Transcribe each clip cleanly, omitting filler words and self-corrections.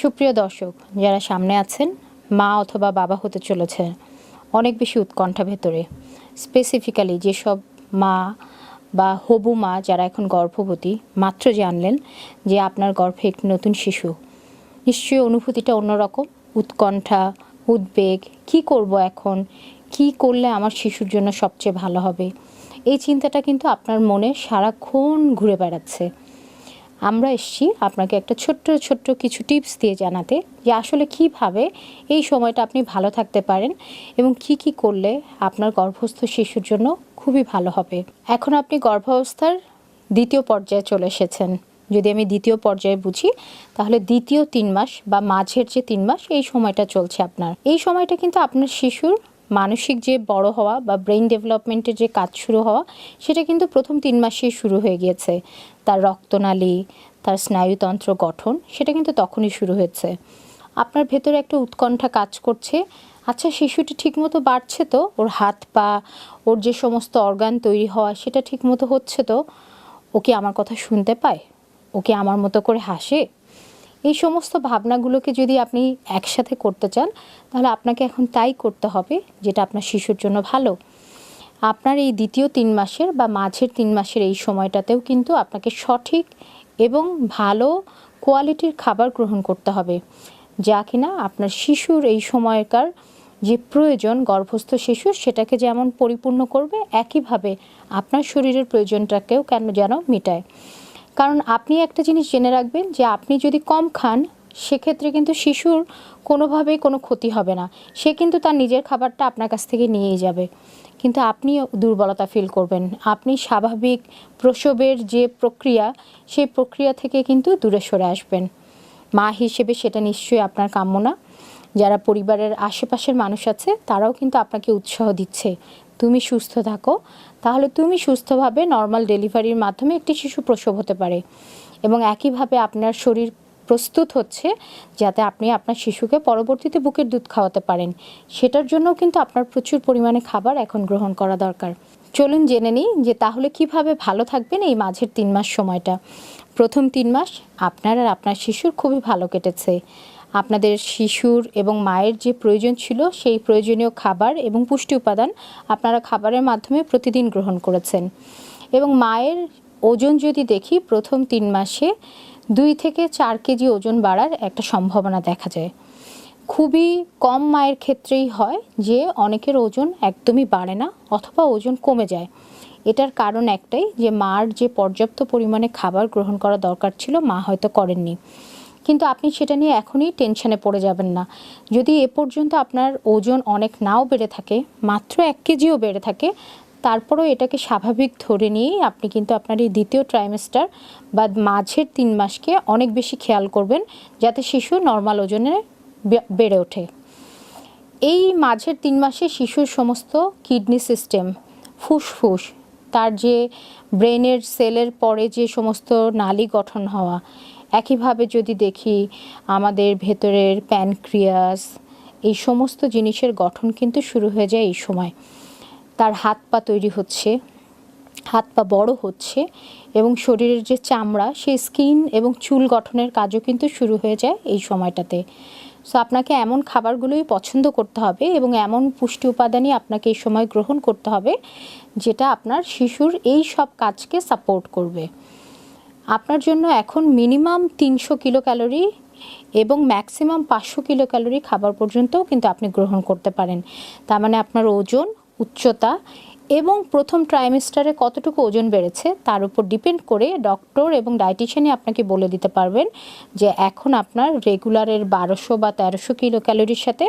সুপ্রিয় দর্শক, যারা সামনে আছেন, মা অথবা বাবা হতে চলেছে, অনেক বেশি উৎকণ্ঠা ভেতরে। স্পেসিফিক্যালি যেসব মা বা হবু মা যারা এখন গর্ভবতী, মাত্র জানলেন যে আপনার গর্ভে একটি নতুন শিশু, নিশ্চয়ই অনুভূতিটা অন্যরকম। উৎকণ্ঠা, উদ্বেগ, কি করব এখন, কি করলে আমার শিশুর জন্য সবচেয়ে ভালো হবে, এই চিন্তাটা কিন্তু আপনার মনে সারাক্ষণ ঘুরে বেড়াচ্ছে। আমরা এসেছি আপনাকে একটা ছোট্ট কিছু টিপস দিয়ে জানাতে যে আসলে কিভাবে এই সময়টা আপনি ভালো থাকতে পারেন এবং কি করলে আপনার গর্ভস্থ শিশুর জন্য খুবই ভালো হবে। এখন আপনি গর্ভাবস্থার দ্বিতীয় পর্যায়ে চলে এসেছেন। যদি আমি দ্বিতীয় পর্যায়ে বুঝি, তাহলে দ্বিতীয় 3 মাস বা মাঝের যে 3 মাস, এই সময়টা চলছে আপনার। এই সময়টা কিন্তু আপনার শিশুর মানসিক যে বড় হওয়া বা ব্রেইন ডেভেলপমেন্টের যে কাজ শুরু হওয়া, সেটা কিন্তু প্রথম 3 মাসেই শুরু হয়ে গিয়েছে। তার রক্তনালী, তার স্নায়ুতন্ত্র গঠন, সেটা কিন্তু তখনই শুরু হয়েছে। আপনার ভেতরে একটা উৎকণ্ঠা কাজ করছে, আচ্ছা শিশুটি ঠিকমতো বাড়ছে তো, ওর হাত পা, ওর যে সমস্ত অর্গান তৈরি হওয়া, সেটা ঠিকমতো হচ্ছে তো, ও কি আমার কথা শুনতে পায়, ও কি আমার মতো করে হাসে। এই সমস্ত ভাবনাগুলোকে যদি আপনি একসাথে করতে চান, তাহলে আপনাকে এখন তাই করতে হবে যেটা আপনার শিশুর জন্য ভালো। আপনার এই দ্বিতীয় 3 মাসের বা মাঝের 3 মাসের এই সময়টাতেও কিন্তু আপনাকে সঠিক এবং ভালো কোয়ালিটির খাবার গ্রহণ করতে হবে, যা কিনা আপনার শিশুর এই সময়কার যে প্রয়োজন, গর্ভস্থ শিশুর, সেটাকে যেমন পরিপূর্ণ করবে, একইভাবে আপনার শরীরের প্রয়োজনটাকেও কেন যেন মেটায়। কারণ আপনি একটা জিনিস জেনে রাখবেন যে আপনি যদি কম খান, সেক্ষেত্রে কিন্তু শিশুর কোনোভাবেই কোনো ক্ষতি হবে না। সে কিন্তু তার নিজের খাবারটা আপনার কাছ থেকে নিয়েই যাবে, কিন্তু আপনি দুর্বলতা ফিল করবেন। আপনি স্বাভাবিক প্রসবের যে প্রক্রিয়া, সেই প্রক্রিয়া থেকে কিন্তু দূরে সরে আসবেন। মা হিসেবে সেটা নিশ্চয়ই আপনার কাম্য না। যারা পরিবারের আশেপাশের মানুষ আছে, তারাও কিন্তু আপনাকে উৎসাহ দিচ্ছে, তুমি সুস্থ থাকো, তাহলে তুমি সুস্থভাবে নর্মাল ডেলিভারির মাধ্যমে একটি শিশু প্রসব হতে পারে। এবং একইভাবে আপনার শরীর প্রস্তুত হচ্ছে যাতে আপনি আপনার শিশুকে পরবর্তীতে বুকের দুধ খাওয়াতে পারেন। সেটার জন্যও কিন্তু আপনার প্রচুর পরিমাণে খাবার এখন গ্রহণ করা দরকার। চলুন জেনে নিই যে তাহলে কিভাবে ভালো থাকবেন এই মাঝের 3 মাস সময়টা। প্রথম 3 মাস আপনার আর আপনার শিশুর খুবই ভালো কেটেছে। আপনাদের শিশুর এবং মায়ের যে প্রয়োজন ছিল, সেই প্রয়োজনীয় খাবার এবং পুষ্টি উপাদান আপনারা খাবারের মাধ্যমে প্রতিদিন গ্রহণ করেছেন। এবং মায়ের ওজন যদি দেখি, প্রথম 3 মাসে 2 থেকে 4 কেজি ওজন বাড়ার একটা সম্ভাবনা দেখা যায়। খুবই কম মায়ের ক্ষেত্রেই হয় যে অনেকের ওজন একদমই বাড়ে না অথবা ওজন কমে যায়। এটার কারণ একটাই, যে মার যে পর্যাপ্ত পরিমাণে খাবার গ্রহণ করা দরকার ছিল, মা হয়তো করেননি। কিন্তু আপনি সেটা নিয়ে এখনই টেনশনে পড়ে যাবেন না। যদি এ পর্যন্ত আপনার ওজন অনেক নাও বেড়ে থাকে, মাত্র 1 কেজিও বেড়ে থাকে, তারপরেও এটাকে স্বাভাবিক ধরে নিয়েই আপনি কিন্তু আপনার এই দ্বিতীয় ট্রাইমেস্টার বা মাঝের 3 মাসকে অনেক বেশি খেয়াল করবেন, যাতে শিশু নর্মাল ওজনে বেড়ে ওঠে। এই মাঝের 3 মাসে শিশুর সমস্ত কিডনি সিস্টেম, ফুসফুস, তার যে ব্রেনের সেলের পরে যে সমস্ত নালী গঠন হওয়া, একইভাবে যদি দেখি আমাদের ভেতরের প্যানক্রিয়াস, এই সমস্ত জিনিসের গঠন কিন্তু শুরু হয়ে যায় এই সময়। তার হাত পা তৈরি হচ্ছে, হাত পা বড় হচ্ছে, এবং শরীরের যে চামড়া, সেই স্কিন এবং চুল গঠনের কাজও কিন্তু শুরু হয়ে যায় এই সময়টাতে। সো আপনাকে এমন খাবারগুলোই পছন্দ করতে হবে এবং এমন পুষ্টি উপাদানই আপনাকে এই সময় গ্রহণ করতে হবে, যেটা আপনার শিশুর এই সব কাজকে সাপোর্ট করবে। আপনার জন্য এখন মিনিমাম 300 কিলো ক্যালোরি এবং ম্যাক্সিমাম 500 কিলো ক্যালোরি খাবার পর্যন্তও কিন্তু আপনি গ্রহণ করতে পারেন। তার মানে আপনার ওজন, উচ্চতা এবং প্রথম ট্রাইমেস্টারে কতটুকু ওজন বেড়েছে তার উপর ডিপেন্ড করে ডক্টর এবং ডায়েটিশিয়ানই আপনাকে বলে দিতে পারবেন যে এখন আপনার রেগুলারের 1200 বা 1300 কিলো ক্যালোরির সাথে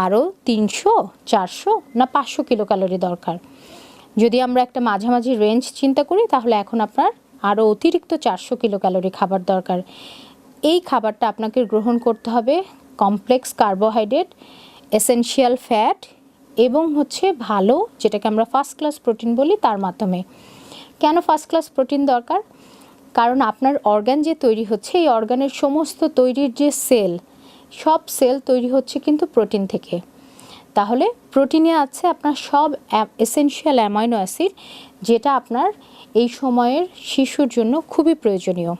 আরও 300, 400 না 500 কিলো ক্যালোরি দরকার। যদি আমরা একটা মাঝামাঝি রেঞ্জ চিন্তা করি, তাহলে এখন আপনার আরও অতিরিক্ত 400 কিলো ক্যালোরি খাবার দরকার। এই খাবারটা আপনাকে গ্রহণ করতে হবে কমপ্লেক্স কার্বোহাইড্রেট, এসেনশিয়াল ফ্যাট এবং ভালো, যেটাকে আমরা ফার্স্ট ক্লাস প্রোটিন বলি, তার মাধ্যমে। কেন ফার্স্ট ক্লাস প্রোটিন দরকার? কারণ আপনার অর্গান যে তৈরি হচ্ছে, এই অর্গানের সমস্ত তৈরির যে সেল, সব সেল তৈরি হচ্ছে কিন্তু প্রোটিন থেকে। তাহলে প্রোটিনে আছে আপনার সব এসেনশিয়াল অ্যামাইনো অ্যাসিড, যেটা আপনার এই সময়ের শিশুর জন্য খুবই প্রয়োজনীয়।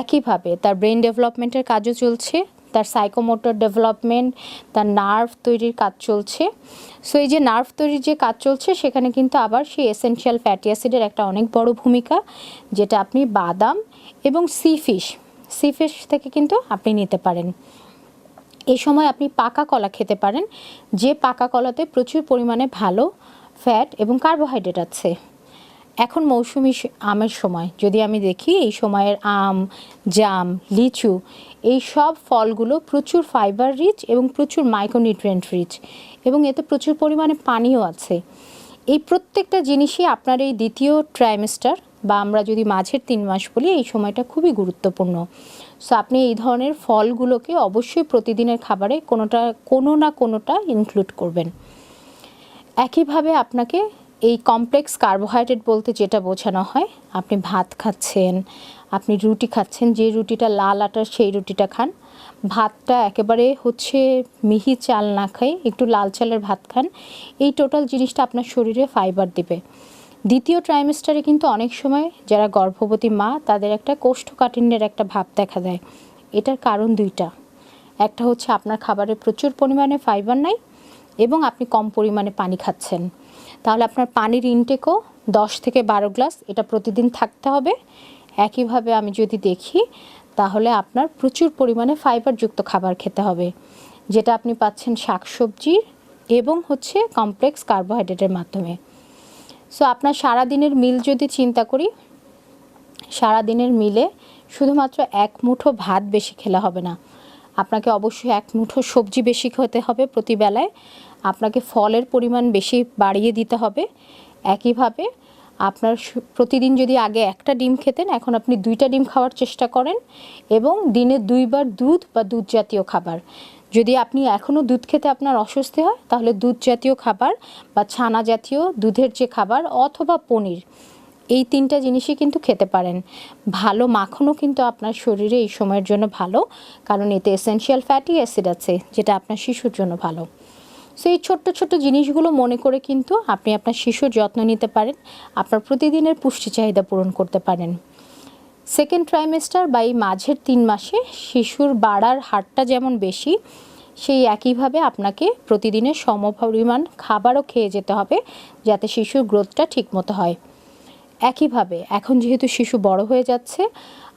একইভাবে তার ব্রেন ডেভেলপমেন্টের কাজও চলছে, তার সাইকোমোটর ডেভেলপমেন্ট, তার নার্ভ তৈরির কাজ চলছে। সো এই যে নার্ভ তৈরির যে কাজ চলছে সেখানে কিন্তু আবার সেই এসেনশিয়াল ফ্যাটি অ্যাসিডের একটা অনেক বড় ভূমিকা, যেটা আপনি বাদাম এবং সি ফিশ থেকে কিন্তু আপনি নিতে পারেন। এই সময় আপনি পাকা কলা খেতে পারেন, যে পাকা কলাতে প্রচুর পরিমাণে ভালো ফ্যাট এবং কার্বোহাইড্রেট আছে। এখন মৌসুমি আমের সময় যদি আমি দেখি, এই সময়ের আম, জাম, লিচু, এই সব ফলগুলো প্রচুর ফাইবার রিচ এবং প্রচুর মাইক্রোনিউট্রিয়েন্ট রিচ, এবং এতে প্রচুর পরিমাণে পানিও আছে। এই প্রত্যেকটা জিনিসই আপনার এই দ্বিতীয় ট্রাইমেস্টার বা আমরা যদি মাঝের 3 মাস বলি, এই সময়টা খুবই গুরুত্বপূর্ণ। সো আপনি এই ধরনের ফলগুলোকে অবশ্যই প্রতিদিনের খাবারে কোনো না কোনোটা ইনক্লুড করবেন। একইভাবে আপনাকে এই কমপ্লেক্স কার্বোহাইড্রেট বলতে যেটা বোঝানো হয়, আপনি ভাত খাচ্ছেন, আপনি রুটি খাচ্ছেন, যে রুটিটা লাল আটার সেই রুটিটা খান, ভাতটা একেবারে হচ্ছে মিহি চাল না খাই, একটু লাল চালের ভাত খান, এই টোটাল জিনিসটা আপনার শরীরে ফাইবার দেবে। দ্বিতীয় ট্রাইমেস্টারে কিন্তু অনেক সময় যারা গর্ভবতী মা তাদের একটা কোষ্ঠকাঠিন্যের একটা ভাব দেখা দেয়। এটার কারণ দুইটা, একটা হচ্ছে আপনার খাবারে প্রচুর পরিমাণে ফাইবার নাই এবং আপনি কম পরিমাণে পানি খাচ্ছেন। তাহলে আপনার পানির ইনটেকও 10 থেকে 12 গ্লাস এটা প্রতিদিন থাকতে হবে। একইভাবে আমি যদি দেখি, তাহলে আপনার প্রচুর পরিমাণে ফাইবারযুক্ত খাবার খেতে হবে, যেটা আপনি পাচ্ছেন শাকসবজির এবং হচ্ছে কমপ্লেক্স কার্বোহাইড্রেটের মাধ্যমে। সো আপনার সারাদিনের মিল যদি চিন্তা করি, সারাদিনের মিলে শুধুমাত্র 1 মুঠো ভাত বেশি খেলে হবে না, আপনাকে অবশ্যই 1 মুঠো সবজি বেশি খেতে হবে প্রতিবেলায়, আপনাকে ফলের পরিমাণ বেশি বাড়িয়ে দিতে হবে। একইভাবে আপনার প্রতিদিন যদি আগে 1টা ডিম খেতেন, এখন আপনি 2টা ডিম খাওয়ার চেষ্টা করেন, এবং দিনে 2 বার দুধ বা দুধ জাতীয় খাবার। যদি আপনি এখনও দুধ খেতে আপনার অস্বস্তি হয়, তাহলে দুধ জাতীয় খাবার বা ছানা জাতীয় দুধের যে খাবার অথবা পনির, এই 3টা জিনিসই কিন্তু খেতে পারেন। ভালো মাখনও কিন্তু আপনার শরীরে এই সময়ের জন্য ভালো, কারণ এতে এসেনশিয়াল ফ্যাটি অ্যাসিড আছে, যেটা আপনার শিশুর জন্য ভালো। সো এই ছোট্ট ছোট্ট জিনিসগুলো মনে করে কিন্তু আপনি আপনার শিশুর যত্ন নিতে পারেন, আপনার প্রতিদিনের পুষ্টি চাহিদা পূরণ করতে পারেন। সেকেন্ড ট্রাইমেস্টার বা এই মাঝের 3 মাসে শিশুর বাড়ার হারটা যেমন বেশি, সেই একইভাবে আপনাকে প্রতিদিনের সমপরিমাণ খাবারও খেয়ে যেতে হবে, যাতে শিশুর গ্রোথটা ঠিকমতো হয়। একইভাবে এখন যেহেতু শিশু বড় হয়ে যাচ্ছে,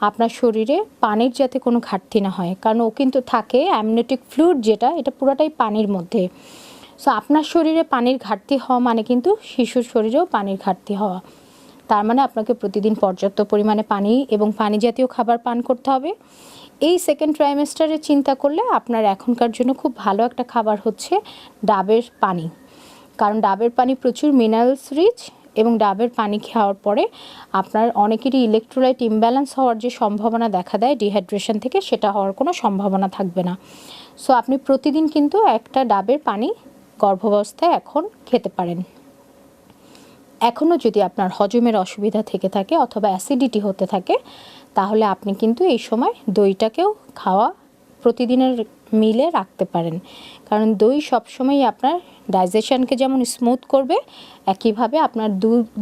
আপনার শরীরে পানির যাতে কোনো ঘাটতি না হয়, কারণ ও কিন্তু থাকে অ্যামনিওটিক ফ্লুইড, যেটা এটা পুরোটাই পানির মধ্যে। সো আপনার শরীরে পানির ঘাটতি হওয়া মানে কিন্তু শিশুর শরীরেও পানির ঘাটতি হওয়া। তার মানে আপনাকে প্রতিদিন পর্যাপ্ত পরিমাণে পানি এবং পানি জাতীয় খাবার পান করতে হবে। এই সেকেন্ড ট্রাইমেস্টারে চিন্তা করলে আপনার এখনকার জন্য খুব ভালো একটা খাবার হচ্ছে ডাবের পানি, কারণ ডাবের পানি প্রচুর মিনারেলস রিচ, এবং ডাবের পানি খাওয়ার পরে আপনার অনেকেরই ইলেকট্রোলাইট ইমব্যালেন্স হওয়ার যে সম্ভাবনা দেখা দেয় ডিহাইড্রেশন থেকে, সেটা হওয়ার কোনো সম্ভাবনা থাকবে না। সো আপনি প্রতিদিন কিন্তু একটা ডাবের পানি গর্ভাবস্থায় এখন খেতে পারেন। এখনও যদি আপনার হজমের অসুবিধা থেকে থাকে অথবা অ্যাসিডিটি হতে থাকে, তাহলে আপনি কিন্তু এই সময় দইটাকেও খাওয়া প্রতিদিনের মিলে রাখতে পারেন, কারণ দই সবসময়ই আপনার ডাইজেশনকে যেমন স্মুথ করবে, একইভাবে আপনার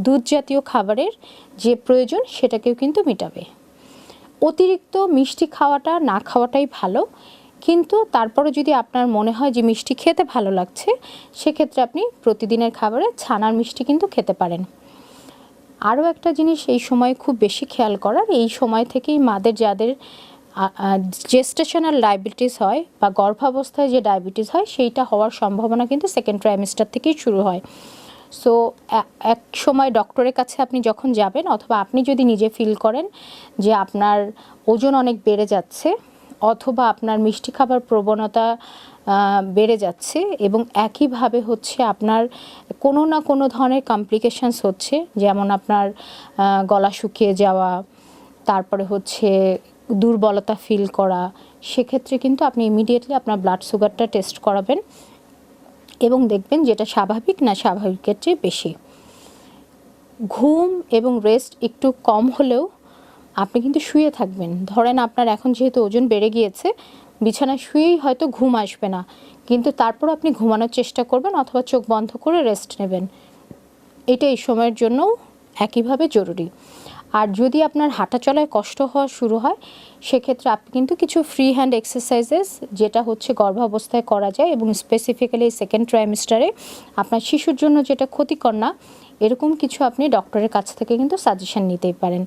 দুধ জাতীয় খাবারের যে প্রয়োজন সেটাকেও কিন্তু মেটাবে। অতিরিক্ত মিষ্টি খাওয়াটা না খাওয়াটাই ভালো, কিন্তু তারপরে যদি আপনার মনে হয় যে মিষ্টি খেতে ভালো লাগছে, সেক্ষেত্রে আপনি প্রতিদিনের খাবারে ছানার মিষ্টি কিন্তু খেতে পারেন। আরও একটা জিনিস এই সময় খুব বেশি খেয়াল করার, এই সময় থেকেই মাদের যাদের জেস্টেশনাল ডায়াবেটিস হয় বা গর্ভাবস্থায় যে ডায়াবেটিস হয়, সেইটা হওয়ার সম্ভাবনা কিন্তু সেকেন্ড ট্রাইমেস্টার থেকেই শুরু হয়। সো এক সময় ডক্টরের কাছে আপনি যখন যাবেন, অথবা আপনি যদি নিজে ফিল করেন যে আপনার ওজন অনেক বেড়ে যাচ্ছে, অথবা আপনার মিষ্টি খাবার প্রবণতা বেড়ে যাচ্ছে, এবং একইভাবে হচ্ছে আপনার কোনো না কোনো ধরনের কমপ্লিকেশানস হচ্ছে, যেমন আপনার গলা শুকিয়ে যাওয়া, তারপরে হচ্ছে দুর্বলতা ফিল করা, সেক্ষেত্রে কিন্তু আপনি ইমিডিয়েটলি আপনার ব্লাড সুগারটা টেস্ট করাবেন এবং দেখবেন যেটা স্বাভাবিক না স্বাভাবিকের চেয়ে বেশি। ঘুম এবং রেস্ট একটু কম হলেও আপনি কিন্তু শুয়ে থাকবেন। ধরেন আপনার এখন যেহেতু ওজন বেড়ে গিয়েছে, বিছানায় শুয়েই হয়তো ঘুম আসবে না, কিন্তু তারপর আপনি ঘুমানোর চেষ্টা করবেন অথবা চোখ বন্ধ করে রেস্ট নেবেন। এটা এই সময়ের জন্য একইভাবে জরুরি। আর যদি আপনার হাঁটা চলায় কষ্ট হওয়া শুরু হয়, সেক্ষেত্রে আপনি কিন্তু কিছু ফ্রি হ্যান্ড এক্সারসাইজেস, যেটা হচ্ছে গর্ভাবস্থায় করা যায় এবং স্পেসিফিক্যালি সেকেন্ড ট্রাইমেস্টারে আপনার শিশুর জন্য যেটা ক্ষতিকর না, এরকম কিছু আপনি ডক্টরের কাছ থেকে কিন্তু সাজেশন নিতেই পারেন।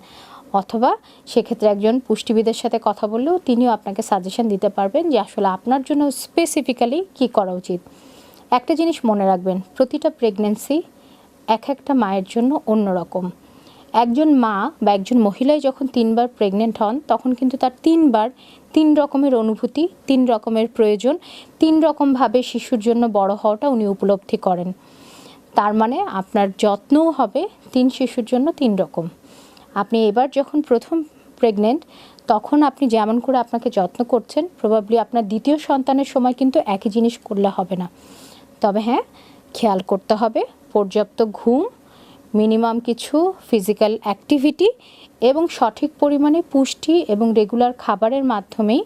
অথবা সেক্ষেত্রে একজন পুষ্টিবিদের সাথে কথা বললেও তিনিও আপনাকে সাজেশন দিতে পারবেন যে আসলে আপনার জন্য স্পেসিফিক্যালি কী করা উচিত। একটা জিনিস মনে রাখবেন, প্রতিটা প্রেগনেন্সি এক একটা মায়ের জন্য অন্যরকম। একজন মা বা একজন মহিলাই যখন 3বার প্রেগনেন্ট হন, তখন কিন্তু তার 3বার 3 রকমের অনুভূতি, 3 রকমের প্রয়োজন, 3 রকমভাবে শিশুর জন্য বড় হওয়াটা উনি উপলব্ধি করেন। তার মানে আপনার যত্নও হবে 3 শিশুর জন্য 3 রকম। আপনি এবার যখন প্রথম প্রেগনেন্ট, তখন আপনি যেমন করে আপনাকে যত্ন করছেন, প্রবাবলি আপনার দ্বিতীয় সন্তানের সময় কিন্তু একই জিনিস করলে হবে না। তবে হ্যাঁ, খেয়াল করতে হবে পর্যাপ্ত ঘুম, মিনিমাম কিছু ফিজিক্যাল অ্যাক্টিভিটি এবং সঠিক পরিমাণে পুষ্টি এবং রেগুলার খাবারের মাধ্যমেই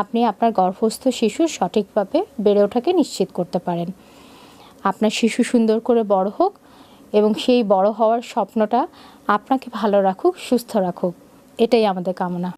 আপনি আপনার গর্ভস্থ শিশুর সঠিকভাবে বেড়ে ওঠাকে নিশ্চিত করতে পারেন। আপনার শিশু সুন্দর করে বড় হোক এবং সেই বড় হওয়ার স্বপ্নটা আপনাকে ভালো রাখুক, সুস্থ রাখুক, এটাই আমাদের কামনা।